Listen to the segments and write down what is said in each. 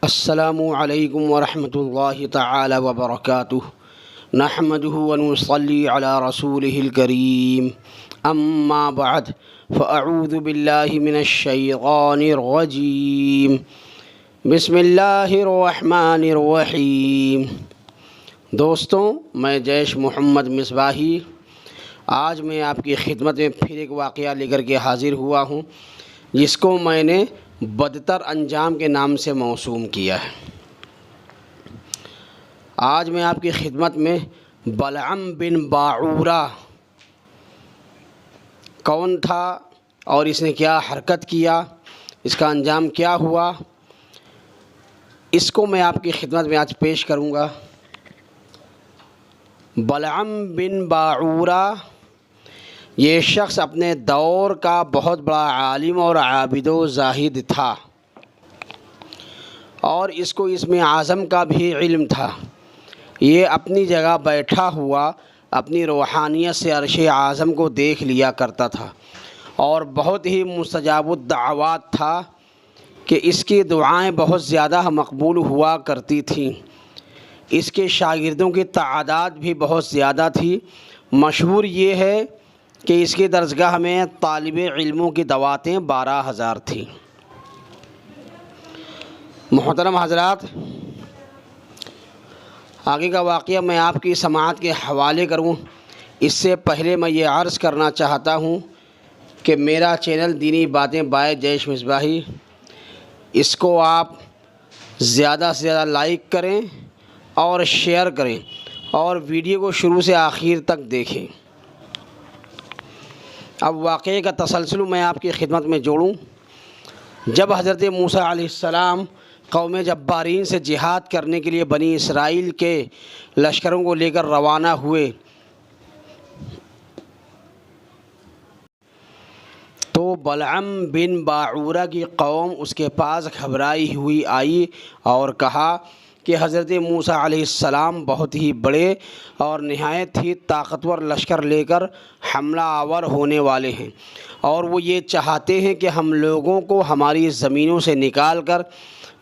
السلام علیکم ورحمۃ اللہ تعالی وبرکاتہ نحمده ونصلی علی رسوله الکریم اما بعد فاعوذ باللہ من الشیطان الرجیم بسم اللہ الرحمن الرحیم۔ دوستوں، میں جیش محمد مصباحی آج میں آپ کی خدمت میں پھر ایک واقعہ لے کر کے حاضر ہوا ہوں، جس کو میں نے بدتر انجام کے نام سے موسوم کیا ہے۔ آج میں آپ کی خدمت میں بلعم بن باعورہ کون تھا اور اس نے کیا حرکت کیا، اس کا انجام کیا ہوا، اس کو میں آپ کی خدمت میں آج پیش کروں گا۔ بلعم بن باعورہ یہ شخص اپنے دور کا بہت بڑا عالم اور عابد و زاہد تھا، اور اس کو اسم اعظم کا بھی علم تھا۔ یہ اپنی جگہ بیٹھا ہوا اپنی روحانیت سے عرش اعظم کو دیکھ لیا کرتا تھا، اور بہت ہی مستجاب الدعوات تھا کہ اس کی دعائیں بہت زیادہ مقبول ہوا کرتی تھیں۔ اس کے شاگردوں کی تعداد بھی بہت زیادہ تھی۔ مشہور یہ ہے کہ اس کی درسگاہ میں طالب علموں کی دعوتیں 12,000 تھیں۔ محترم حضرات، آگے کا واقعہ میں آپ کی سماعت کے حوالے کروں اس سے پہلے میں یہ عرض کرنا چاہتا ہوں کہ میرا چینل دینی باتیں بائے جیش مصباحی، اس کو آپ زیادہ سے زیادہ لائک کریں اور شیئر کریں، اور ویڈیو کو شروع سے آخر تک دیکھیں۔ اب واقعے کا تسلسل میں آپ کی خدمت میں جوڑوں۔ جب حضرت موسیٰ علیہ السلام قوم جبارین سے جہاد کرنے کے لیے بنی اسرائیل کے لشکروں کو لے کر روانہ ہوئے تو بلعم بن باعورہ کی قوم اس کے پاس گھبرائی ہوئی آئی اور کہا کہ حضرت موسیٰ علیہ السلام بہت ہی بڑے اور نہایت ہی طاقتور لشکر لے کر حملہ آور ہونے والے ہیں، اور وہ یہ چاہتے ہیں کہ ہم لوگوں کو ہماری زمینوں سے نکال کر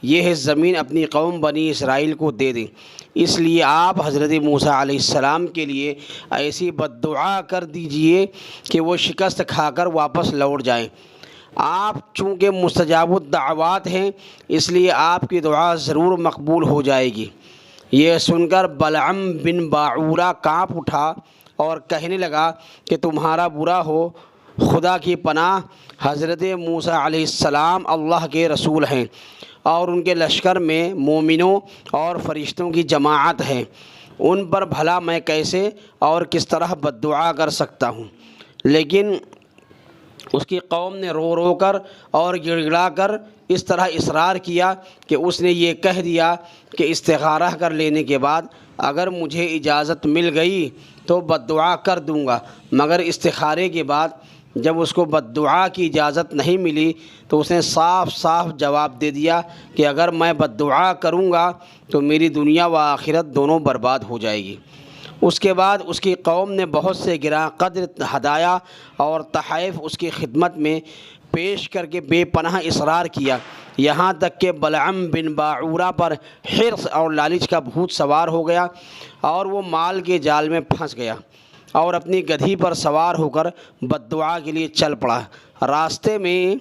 یہ زمین اپنی قوم بنی اسرائیل کو دے دیں۔ اس لیے آپ حضرت موسیٰ علیہ السلام کے لیے ایسی بددعا کر دیجئے کہ وہ شکست کھا کر واپس لوٹ جائیں۔ آپ چونکہ مستجاب الدعوات ہیں، اس لیے آپ کی دعا ضرور مقبول ہو جائے گی۔ یہ سن کر بلعم بن باعورہ کانپ اٹھا اور کہنے لگا کہ تمہارا برا ہو، خدا کی پناہ، حضرت موسیٰ علیہ السلام اللہ کے رسول ہیں، اور ان کے لشکر میں مومنوں اور فرشتوں کی جماعت ہے، ان پر بھلا میں کیسے اور کس طرح بددعا کر سکتا ہوں؟ لیکن اس کی قوم نے رو رو کر اور گڑ گڑا کر اس طرح اصرار کیا کہ اس نے یہ کہہ دیا کہ استخارہ کر لینے کے بعد اگر مجھے اجازت مل گئی تو بددعا کر دوں گا، مگر استخارے کے بعد جب اس کو بددعا کی اجازت نہیں ملی تو اس نے صاف صاف جواب دے دیا کہ اگر میں بددعا کروں گا تو میری دنیا و آخرت دونوں برباد ہو جائے گی۔ اس کے بعد اس کی قوم نے بہت سے گراں قدر ہدایہ اور تحائف اس کی خدمت میں پیش کر کے بے پناہ اصرار کیا، یہاں تک کہ بلعم بن باعورہ پر حرص اور لالچ کا بھوت سوار ہو گیا، اور وہ مال کے جال میں پھنس گیا اور اپنی گدھی پر سوار ہو کر بددعا کے لیے چل پڑا۔ راستے میں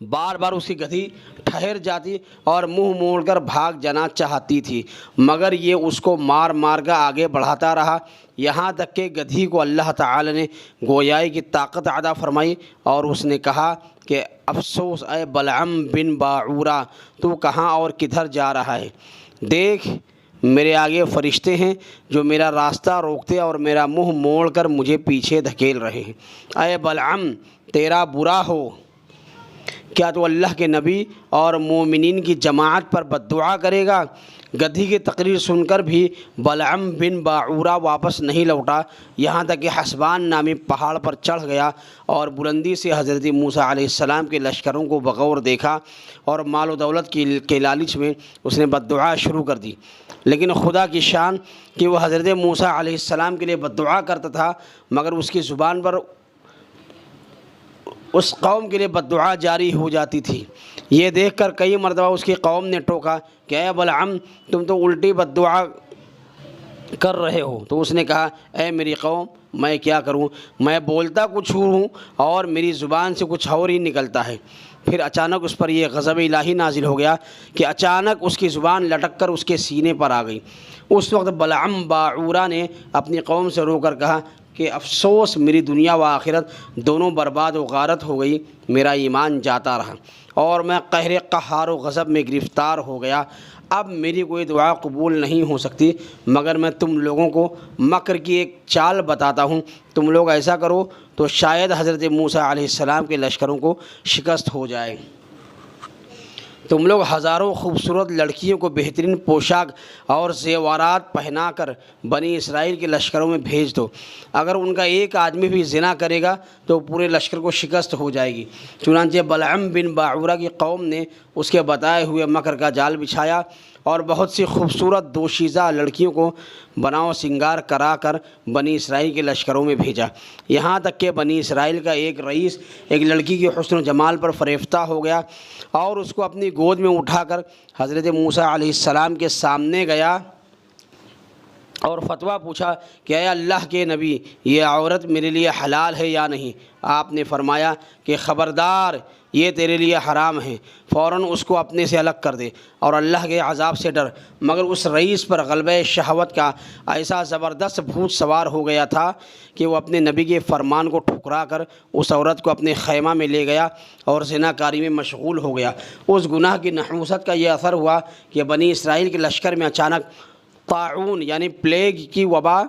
بار بار اس کی گدھی ٹھہر جاتی اور منہ موڑ کر بھاگ جانا چاہتی تھی، مگر یہ اس کو مار مار کر آگے بڑھاتا رہا، یہاں تک کہ گدھی کو اللہ تعالی نے گویائی کی طاقت عطا فرمائی، اور اس نے کہا کہ افسوس اے بلعم بن باعورہ، تو کہاں اور کدھر جا رہا ہے؟ دیکھ، میرے آگے فرشتے ہیں جو میرا راستہ روکتے اور میرا منہ موڑ کر مجھے پیچھے دھکیل رہے ہیں۔ اے بلعم، تیرا برا ہو، کیا تو اللہ کے نبی اور مومنین کی جماعت پر بددعا کرے گا؟ گدھی کی تقریر سن کر بھی بلعم بن باعورہ واپس نہیں لوٹا، یہاں تک کہ حسبان نامی پہاڑ پر چڑھ گیا اور بلندی سے حضرت موسیٰ علیہ السلام کے لشکروں کو بغور دیکھا، اور مال و دولت کے لالچ میں اس نے بددعا شروع کر دی۔ لیکن خدا کی شان کہ وہ حضرت موسیٰ علیہ السلام کے لیے بددعا کرتا تھا، مگر اس کی زبان پر اس قوم کے لیے بد دعا جاری ہو جاتی تھی۔ یہ دیکھ کر کئی مرتبہ اس کی قوم نے ٹوکا کہ اے بلعم، تم تو الٹی بد دعا کر رہے ہو۔ تو اس نے کہا اے میری قوم، میں کیا کروں، میں بولتا کچھ ہوں اور میری زبان سے کچھ اور ہی نکلتا ہے۔ پھر اچانک اس پر یہ غضب الہی نازل ہو گیا کہ اچانک اس کی زبان لٹک کر اس کے سینے پر آ گئی۔ اس وقت بلعم باعورہ نے اپنی قوم سے رو کر کہا کہ افسوس، میری دنیا و آخرت دونوں برباد و غارت ہو گئی، میرا ایمان جاتا رہا اور میں قہر قہار و غضب میں گرفتار ہو گیا۔ اب میری کوئی دعا قبول نہیں ہو سکتی مگر میں تم لوگوں کو مکر کی ایک چال بتاتا ہوں، تم لوگ ایسا کرو تو شاید حضرت موسیٰ علیہ السلام کے لشکروں کو شکست ہو جائے۔ تم لوگ ہزاروں خوبصورت لڑکیوں کو بہترین پوشاک اور زیورات پہنا کر بنی اسرائیل کے لشکروں میں بھیج دو، اگر ان کا ایک آدمی بھی زنا کرے گا تو پورے لشکر کو شکست ہو جائے گی۔ چنانچہ بلعم بن باعورہ کی قوم نے اس کے بتائے ہوئے مکر کا جال بچھایا اور بہت سی خوبصورت دوشیزہ لڑکیوں کو بناؤ سنگار کرا کر بنی اسرائیل کے لشکروں میں بھیجا، یہاں تک کہ بنی اسرائیل کا ایک رئیس ایک لڑکی کے حسن و جمال پر فریفتہ ہو گیا اور اس کو اپنی گود میں اٹھا کر حضرت موسیٰ علیہ السلام کے سامنے گیا اور فتویٰ پوچھا کہ اے اللہ کے نبی، یہ عورت میرے لیے حلال ہے یا نہیں؟ آپ نے فرمایا کہ خبردار، یہ تیرے لیے حرام ہے، فوراً اس کو اپنے سے الگ کر دے اور اللہ کے عذاب سے ڈر۔ مگر اس رئیس پر غلبہ شہوت کا ایسا زبردست بھوت سوار ہو گیا تھا کہ وہ اپنے نبی کے فرمان کو ٹھکرا کر اس عورت کو اپنے خیمہ میں لے گیا اور زنا کاری میں مشغول ہو گیا۔ اس گناہ کی نحوست کا یہ اثر ہوا کہ بنی اسرائیل کے لشکر میں اچانک طاعون یعنی پلیگ کی وبا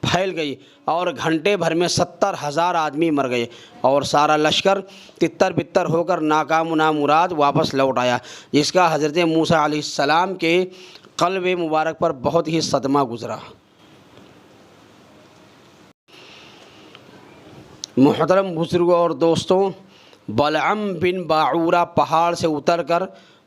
پھیل گئی اور گھنٹے بھر میں 70,000 آدمی مر گئے اور سارا لشکر تتر بتر ہو کر ناکام و نامراد واپس لوٹ آیا، جس کا حضرت موسیٰ علیہ السلام کے قلب مبارک پر بہت ہی صدمہ گزرا۔ محترم بزرگوں اور دوستوں، بلعم بن باعورہ پہاڑ سے اتر کر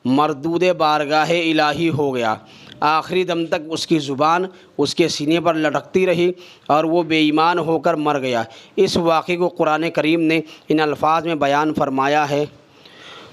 مردود بارگاہ الہی ہو گیا۔ آخری دم تک اس کی زبان اس کے سینے پر لٹکتی رہی اور وہ بے ایمان ہو کر مر گیا۔ اس واقعے کو قرآن کریم نے ان الفاظ میں بیان فرمایا ہے: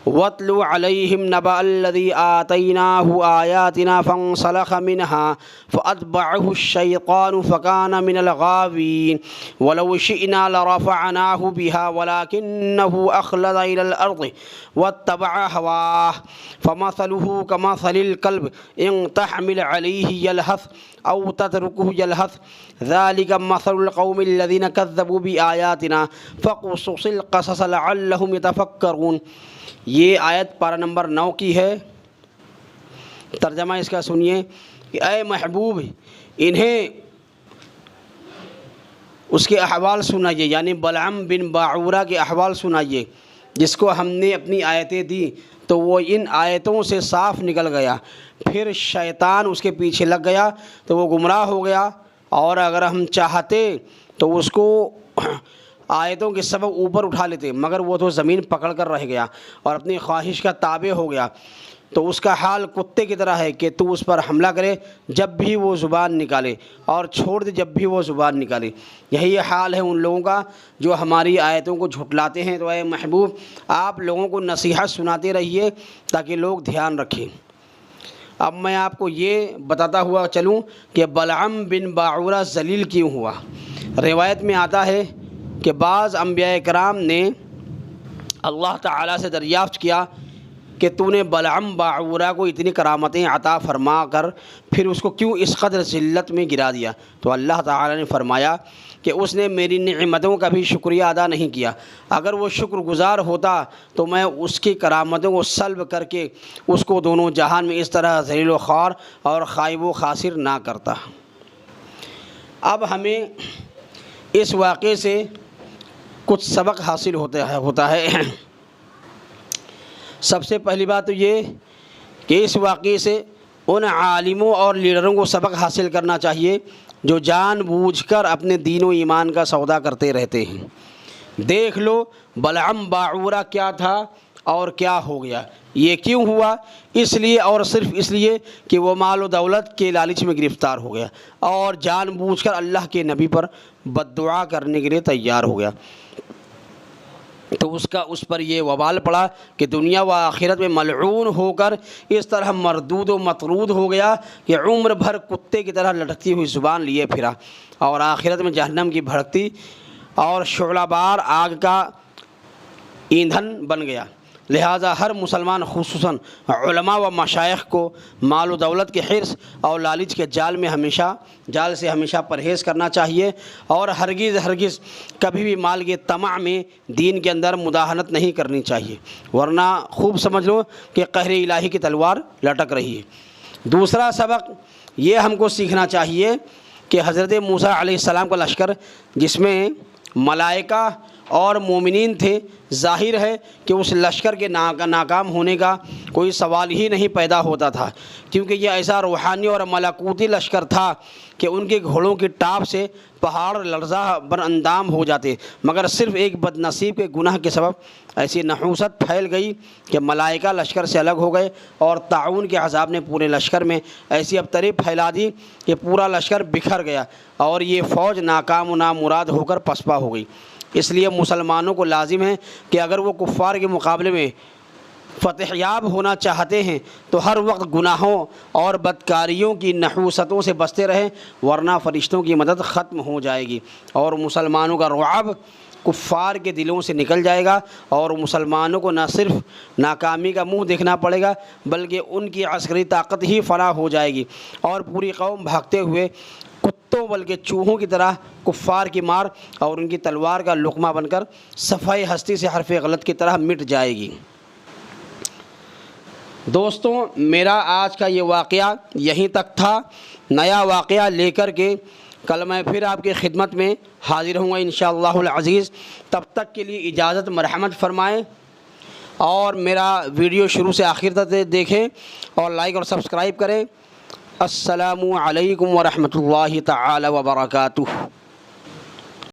وَاتْلُ عَلَيْهِمْ نَبَأَ الَّذِي آتَيْنَاهُ آيَاتِنَا فَانسَلَخَ مِنْهَا فَأَتْبَعَهُ الشَّيْطَانُ فَكَانَ مِنَ الْغَاوِينَ وَلَوْ شِئْنَا لَرَفَعْنَاهُ بِهَا وَلَكِنَّهُ أَخْلَدَ إِلَى الْأَرْضِ وَاتَّبَعَ هَوَاهُ فَمَثَلُهُ كَمَثَلِ الْكَلْبِ إِن تَحْمِلْ عَلَيْهِ يَلْهَثْ أَوْ تَتْرُكْهُ يَلْهَثْ ذَلِكَ مَثَلُ الْقَوْمِ الَّذِينَ كَذَّبُوا بِآيَاتِنَا فَاقْصُصِ الْقَصَصَ لَعَلَّهُمْ يَتَفَكَّرُونَ۔ یہ آیت پارہ نمبر 9 کی ہے۔ ترجمہ اس کا سنیے کہ اے محبوب، انہیں اس کے احوال سنائیے، یعنی بلعم بن باعورہ کے احوال سنائیے، جس کو ہم نے اپنی آیتیں دی تو وہ ان آیتوں سے صاف نکل گیا، پھر شیطان اس کے پیچھے لگ گیا تو وہ گمراہ ہو گیا، اور اگر ہم چاہتے تو اس کو آیتوں کے سبب اوپر اٹھا لیتے، مگر وہ تو زمین پکڑ کر رہ گیا اور اپنی خواہش کا تابع ہو گیا۔ تو اس کا حال کتے کی طرح ہے کہ تو اس پر حملہ کرے جب بھی وہ زبان نکالے اور چھوڑ دے جب بھی وہ زبان نکالے۔ یہی حال ہے ان لوگوں کا جو ہماری آیتوں کو جھٹلاتے ہیں۔ تو اے محبوب، آپ لوگوں کو نصیحت سناتے رہیے تاکہ لوگ دھیان رکھیں۔ اب میں آپ کو یہ بتاتا ہوا چلوں کہ بلعم بن باعورہ ذلیل کیوں ہوا۔ روایت میں آتا ہے کہ بعض انبیاء کرام نے اللہ تعالیٰ سے دریافت کیا کہ تو نے بلعم باعورہ کو اتنی کرامتیں عطا فرما کر پھر اس کو کیوں اس قدر ذلت میں گرا دیا؟ تو اللہ تعالیٰ نے فرمایا کہ اس نے میری نعمتوں کا بھی شکریہ ادا نہیں کیا، اگر وہ شکر گزار ہوتا تو میں اس کی کرامتوں کو سلب کر کے اس کو دونوں جہان میں اس طرح ذلیل و خوار اور خائب و خاسر نہ کرتا۔ اب ہمیں اس واقعے سے کچھ سبق حاصل ہوتا ہے۔ سب سے پہلی بات تو یہ کہ اس واقعے سے ان عالموں اور لیڈروں کو سبق حاصل کرنا چاہیے جو جان بوجھ کر اپنے دین و ایمان کا سودا کرتے رہتے ہیں۔ دیکھ لو بلعم باعورہ کیا تھا اور کیا ہو گیا۔ یہ کیوں ہوا؟ اس لیے اور صرف اس لیے کہ وہ مال و دولت کے لالچ میں گرفتار ہو گیا اور جان بوجھ کر اللہ کے نبی پر بد دعا کرنے کے لیے تیار ہو گیا۔ تو اس پر یہ وبال پڑا کہ دنیا و آخرت میں ملعون ہو کر اس طرح مردود و مطرود ہو گیا کہ عمر بھر کتے کی طرح لٹکتی ہوئی زبان لیے پھرا، اور آخرت میں جہنم کی بھڑکتی اور شعلہ بار آگ کا ایندھن بن گیا۔ لہٰذا ہر مسلمان خصوصاً علماء و مشائخ کو مال و دولت کے حرص اور لالچ کے جال سے ہمیشہ پرہیز کرنا چاہیے، اور ہرگز کبھی بھی مال کے طمع میں دین کے اندر مداہنت نہیں کرنی چاہیے، ورنہ خوب سمجھ لو کہ قہر الہی کی تلوار لٹک رہی ہے۔ دوسرا سبق یہ ہم کو سیکھنا چاہیے کہ حضرت موسیٰ علیہ السلام کا لشکر جس میں ملائکہ اور مومنین تھے، ظاہر ہے کہ اس لشکر کے ناکام ہونے کا کوئی سوال ہی نہیں پیدا ہوتا تھا، کیونکہ یہ ایسا روحانی اور ملکوتی لشکر تھا کہ ان کے گھوڑوں کی ٹاپ سے پہاڑ لرزہ بر اندام ہو جاتے، مگر صرف ایک بد نصیب کے گناہ کے سبب ایسی نحوست پھیل گئی کہ ملائکہ لشکر سے الگ ہو گئے، اور طاعون کے عذاب نے پورے لشکر میں ایسی ابتری پھیلا دی کہ پورا لشکر بکھر گیا، اور یہ فوج ناکام و نامراد ہو کر پسپا ہو گئی۔ اس لیے مسلمانوں کو لازم ہے کہ اگر وہ کفار کے مقابلے میں فتح یاب ہونا چاہتے ہیں تو ہر وقت گناہوں اور بدکاریوں کی نحوستوں سے بچتے رہیں، ورنہ فرشتوں کی مدد ختم ہو جائے گی، اور مسلمانوں کا رعب کفار کے دلوں سے نکل جائے گا، اور مسلمانوں کو نہ صرف ناکامی کا منہ دیکھنا پڑے گا بلکہ ان کی عسکری طاقت ہی فنا ہو جائے گی، اور پوری قوم بھاگتے ہوئے کتوں بلکہ چوہوں کی طرح کفار کی مار اور ان کی تلوار کا لقمہ بن کر صفحہ ہستی سے حرف غلط کی طرح مٹ جائے گی۔ دوستوں، میرا آج کا یہ واقعہ یہیں تک تھا۔ نیا واقعہ لے کر کے کل میں پھر آپ کی خدمت میں حاضر ہوں گا انشاءاللہ العزیز۔ تب تک کے لیے اجازت مرحمت فرمائیں، اور میرا ویڈیو شروع سے آخر تک دیکھیں اور لائک اور سبسکرائب کریں۔ السلام علیکم ورحمۃ اللہ تعالی وبرکاتہ۔